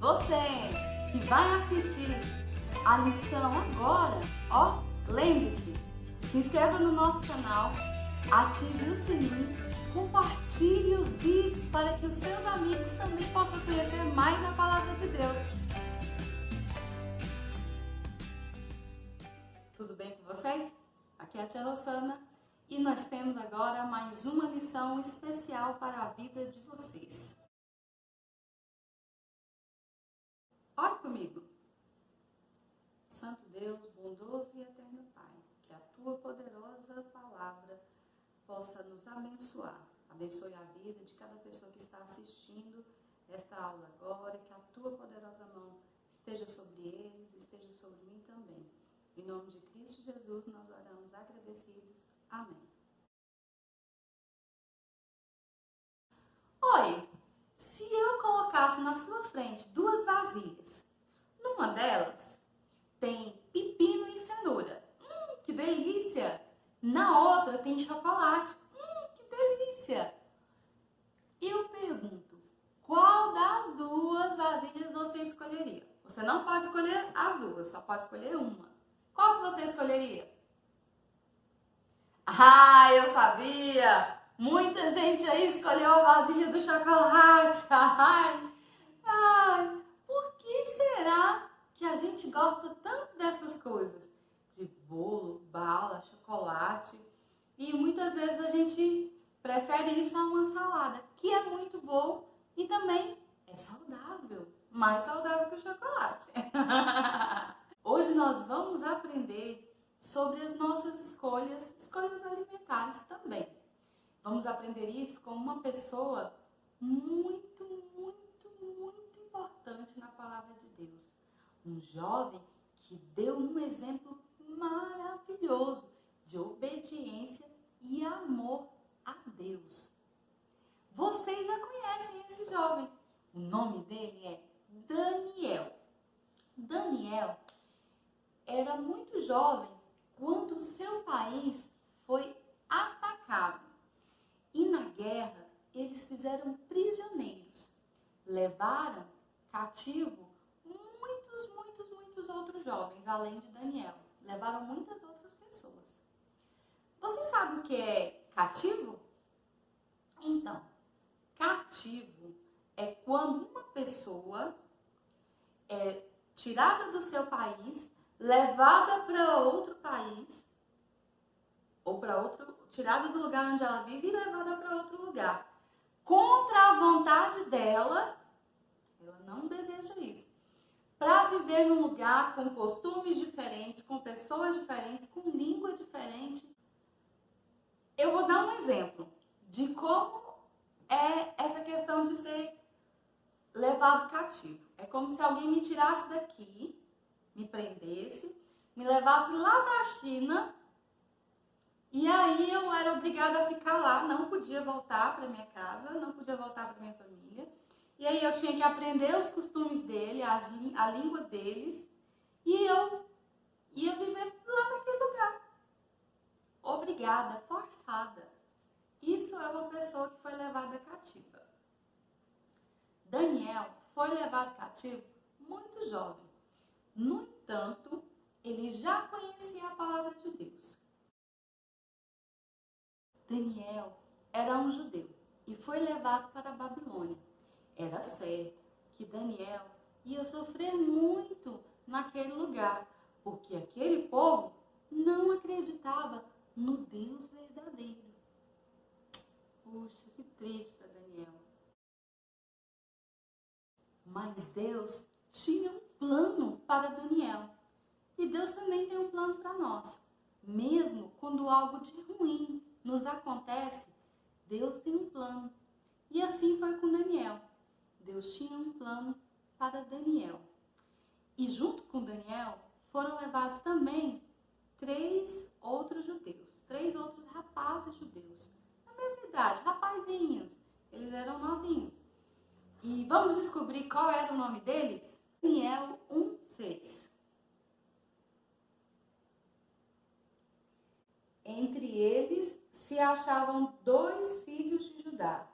Você que vai assistir a lição agora, lembre-se, se inscreva no nosso canal, ative o sininho, compartilhe os vídeos para que os seus amigos também possam conhecer mais da Palavra de Deus. Tudo bem com vocês? Aqui é a tia Rosana e nós temos agora mais uma lição especial para a vida de vocês. Ore comigo. Santo Deus, bondoso e eterno Pai, que a Tua poderosa palavra possa nos abençoar. Abençoe a vida de cada pessoa que está assistindo esta aula agora, que a Tua poderosa mão esteja sobre eles, esteja sobre mim também. Em nome de Cristo Jesus, nós oramos agradecidos. Amém. Oi, se eu colocasse na sua frente duas vasilhas, numa delas tem pepino e cenoura. Que delícia! Na outra tem chocolate. Que delícia! Eu pergunto, qual das duas vasilhas você escolheria? Você não pode escolher as duas, só pode escolher uma. Qual que você escolheria? Ah, eu sabia! Muita gente aí escolheu a vasilha do chocolate. Por que será que a gente gosta tanto dessas coisas? De bolo, bala, chocolate. E muitas vezes a gente prefere isso a uma salada, que é muito bom e também é saudável. Mais saudável que o chocolate. Hoje nós vamos aprender sobre as nossas escolhas alimentares também. Vamos aprender isso com uma pessoa muito importante na palavra de Deus. Um jovem que deu um exemplo maravilhoso de obediência e amor a Deus. Vocês já conhecem esse jovem. O nome dele é Daniel. Daniel era muito jovem quando seu país foi atacado. E na guerra, eles fizeram prisioneiros. Levaram cativo muitos outros jovens, além de Daniel. Levaram muitas outras pessoas. Você sabe o que é cativo? Então, cativo é quando uma pessoa é tirada do seu país, levada para outro país, ou tirada do lugar onde ela vive e levada para outro lugar. Contra a vontade dela, ela não deseja isso. Para viver num lugar com costumes diferentes, com pessoas diferentes, com língua diferente. Eu vou dar um exemplo de como é essa questão de ser levado cativo. É como se alguém me tirasse daqui, me prendesse, me levasse lá para a China, e aí eu era obrigada a ficar lá, não podia voltar para minha casa, não podia voltar para minha família. E aí eu tinha que aprender os costumes dele, a língua deles, e eu ia viver lá naquele lugar. Obrigada, forçada. Isso é uma pessoa que foi levada cativa. Daniel foi levado cativo muito jovem. No entanto, ele já conhecia a palavra de Deus. Daniel era um judeu e foi levado para a Babilônia. Era certo que Daniel ia sofrer muito naquele lugar, porque aquele povo não acreditava no Deus verdadeiro. Puxa, que triste para Daniel. Mas Deus tinha um plano para Daniel. E Deus também tem um plano para nós. Mesmo quando algo de ruim nos acontece, Deus tem um plano. E assim foi com Daniel. Deus tinha um plano para Daniel. E junto com Daniel foram levados também 3 outros judeus. 3 outros rapazes judeus. Na mesma idade, rapazinhos. Eles eram novinhos. E vamos descobrir qual era o nome deles? Daniel 1:6. Entre eles se achavam 2 filhos de Judá,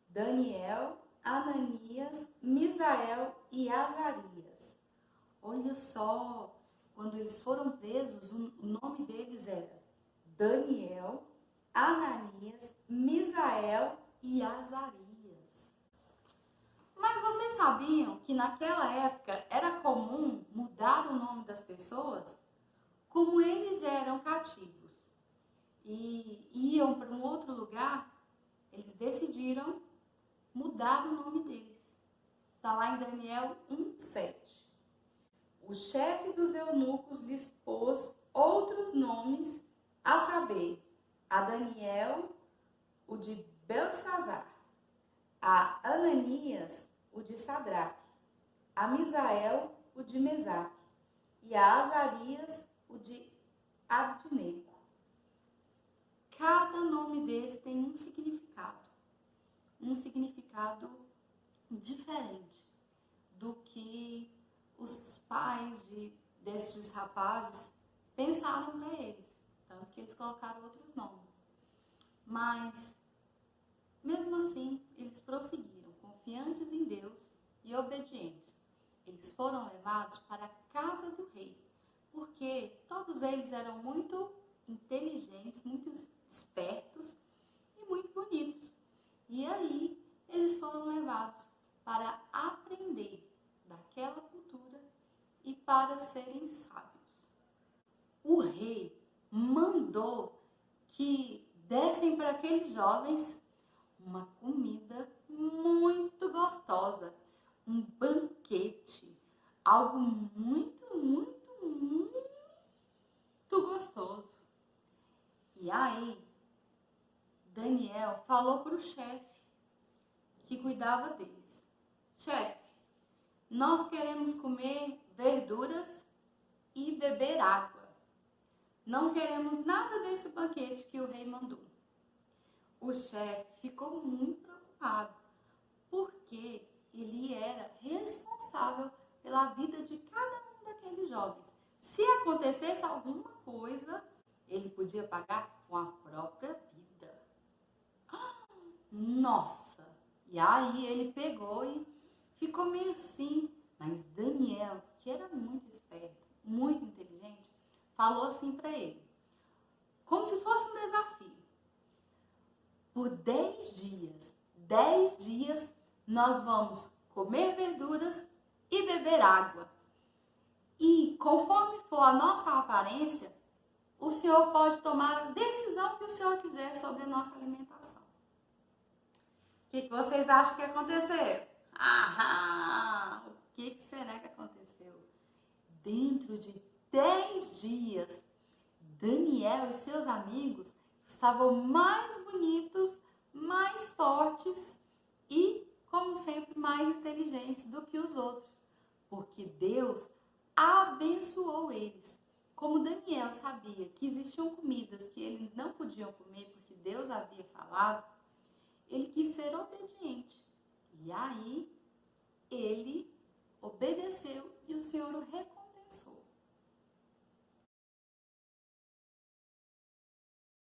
Daniel, Ananias, Misael e Azarias. Olha só, quando eles foram presos, o nome deles era Daniel, Ananias, Misael e Azarias. Mas vocês sabiam que naquela época era comum mudar o nome das pessoas? Como eles eram cativos e iam para um outro lugar, eles decidiram mudar o nome deles. Está lá em Daniel 1:7. O chefe dos eunucos lhes pôs outros nomes, a saber, a Daniel, o de Beltesazar, a Ananias, o de Sadraque, a Misael, o de Mesaque, e a Azarias, o de Abdinego. Cada nome desse tem um significado diferente do que os pais desses rapazes pensaram para eles, tanto que eles colocaram outros nomes. Mas, mesmo assim, eles prosseguiram, confiantes em Deus e obedientes. Eles foram levados para a casa do rei, porque todos eles eram muito inteligentes, muito espertos e muito bonitos. E aí, eles foram levados para aprender daquela cultura e para serem sábios. O rei mandou que dessem para aqueles jovens uma comida muito gostosa, um banquete, algo muito, muito, muito gostoso. E aí, Daniel falou para o chefe que cuidava deles: chefe, nós queremos comer verduras e beber água. Não queremos nada desse banquete que o rei mandou. O chefe ficou muito preocupado, porque ele era responsável pela vida de cada um daqueles jovens. Se acontecesse alguma coisa, ele podia pagar com a própria vida. Nossa! E aí ele pegou e ficou meio assim. Mas Daniel, que era muito esperto, muito inteligente, falou assim para ele, como se fosse um desafio: por 10 dias nós vamos comer verduras e beber água. E conforme for a nossa aparência, o senhor pode tomar a decisão que o senhor quiser sobre a nossa alimentação. O que vocês acham que aconteceu? O que será que aconteceu? Dentro de 10 dias, Daniel e seus amigos estavam mais bonitos, mais fortes e, como sempre, mais inteligentes do que os outros, porque Deus abençoou eles. Como Daniel sabia que existiam comidas que eles não podiam comer porque Deus havia falado, ele quis ser obediente. E aí, ele obedeceu e o Senhor o recompensou.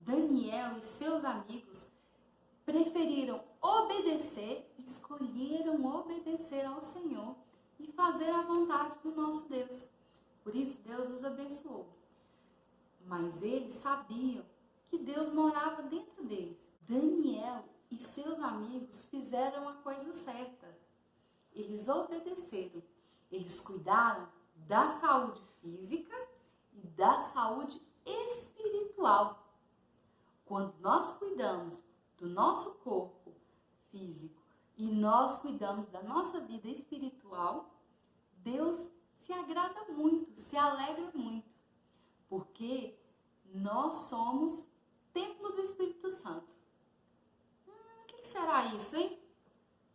Daniel e seus amigos preferiram obedecer, escolheram obedecer ao Senhor e fazer a vontade do nosso Deus. Por isso, Deus os abençoou. Mas eles sabiam que Deus morava dentro deles. Daniel e seus amigos fizeram a coisa certa. Eles obedeceram. Eles cuidaram da saúde física e da saúde espiritual. Quando nós cuidamos do nosso corpo físico e nós cuidamos da nossa vida espiritual, Deus se agrada muito, se alegra muito, porque nós somos templo do Espírito Santo. O que será isso, hein?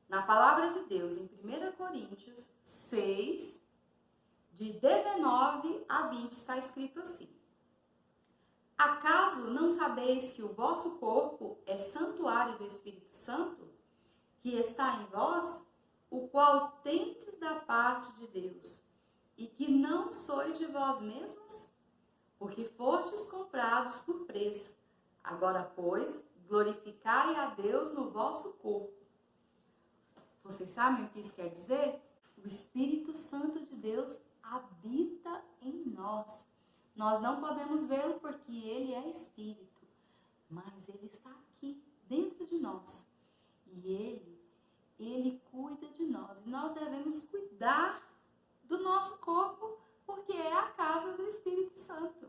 Na palavra de Deus, em 1 Coríntios 6, de 19 a 20, está escrito assim: acaso não sabeis que o vosso corpo é santuário do Espírito Santo, que está em vós, o qual tendes da parte de Deus, e que não sois de vós mesmos? Porque fostes comprados por preço. Agora, pois, glorificai a Deus no vosso corpo. Vocês sabem o que isso quer dizer? O Espírito Santo de Deus habita em nós. Nós não podemos vê-lo porque ele é Espírito, mas ele está aqui, dentro de nós. E ele cuida de nós. E nós devemos cuidar do nosso corpo, porque é a casa do Espírito Santo.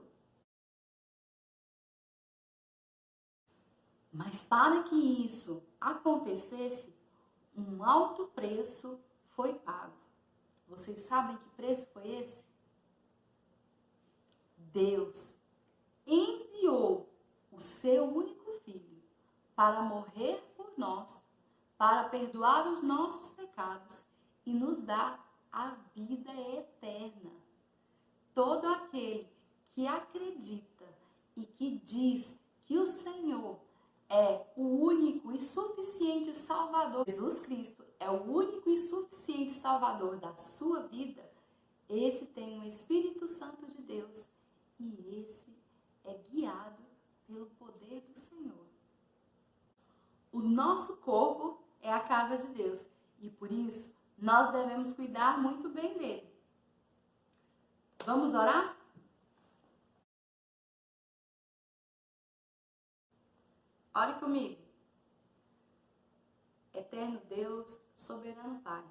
Mas para que isso acontecesse, um alto preço foi pago. Vocês sabem que preço foi esse? Deus enviou o seu único filho para morrer por nós, para perdoar os nossos pecados e nos dar a vida eterna. Todo aquele que acredita e que diz que o Senhor é o único e suficiente Salvador, Jesus Cristo é o único e suficiente Salvador da sua vida, esse tem o Espírito Santo de Deus e esse é guiado pelo poder do Senhor. O nosso corpo é a casa de Deus e por isso nós devemos cuidar muito bem dele. Vamos orar? Ore comigo. Eterno Deus, soberano Pai,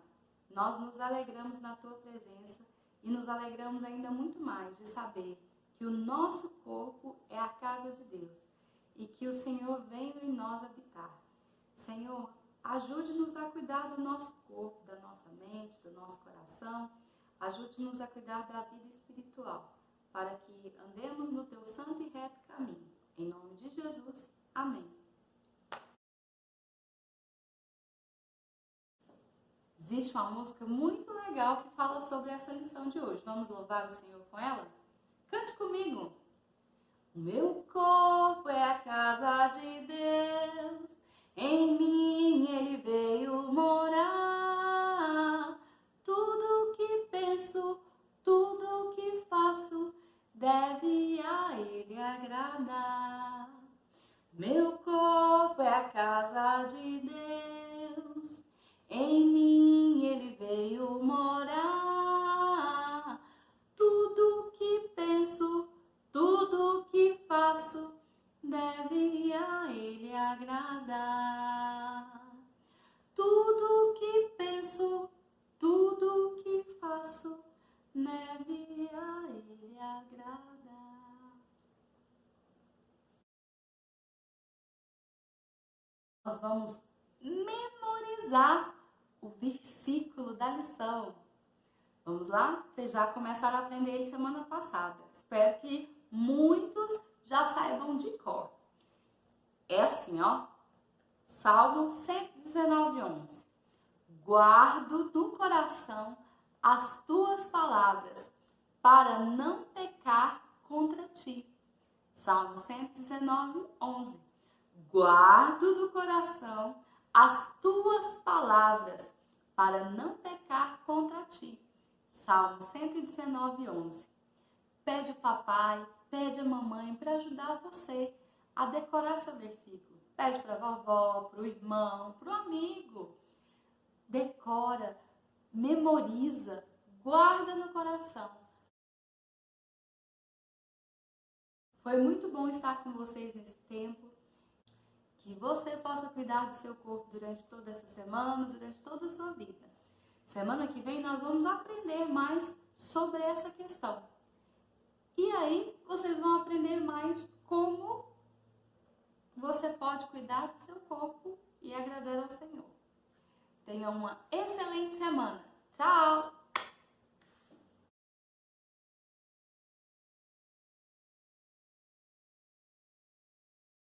nós nos alegramos na Tua presença e nos alegramos ainda muito mais de saber que o nosso corpo é a casa de Deus e que o Senhor veio em nós habitar. Senhor, ajude-nos a cuidar do nosso corpo, da nossa mente, do nosso coração. Ajude-nos a cuidar da vida espiritual, para que andemos no Teu santo e reto caminho. Em nome de Jesus, amém. Existe uma música muito legal que fala sobre essa lição de hoje. Vamos louvar o Senhor com ela? Cante comigo! O meu corpo é a casa de Deus, em mim Ele veio morar. Tudo que penso, tudo que faço, deve a Ele agradar. Meu corpo é a casa de Deus, em mim Ele veio morar. Tudo que penso, tudo que faço, deve a Ele agradar. Tudo que penso, tudo que faço, deve a Ele agradar. Nós vamos memorizar o versículo da lição. Vamos lá? Vocês já começaram a aprender ele semana passada. Espero que muitos já saibam de cor. É assim, ó. Salmo 119:11. Guardo no coração as tuas palavras, para não pecar contra ti. Salmo 119:11. Guardo no coração as tuas palavras, para não pecar contra ti. Salmo 119:11. Pede o papai, pede a mamãe para ajudar você a decorar seu versículo. Pede para a vovó, para o irmão, para o amigo. Decora, memoriza, guarda no coração. Foi muito bom estar com vocês nesse tempo. Que você possa cuidar do seu corpo durante toda essa semana, durante toda a sua vida. Semana que vem nós vamos aprender mais sobre essa questão. E aí vocês vão aprender mais como você pode cuidar do seu corpo e agradar ao Senhor. Tenha uma excelente semana. Tchau!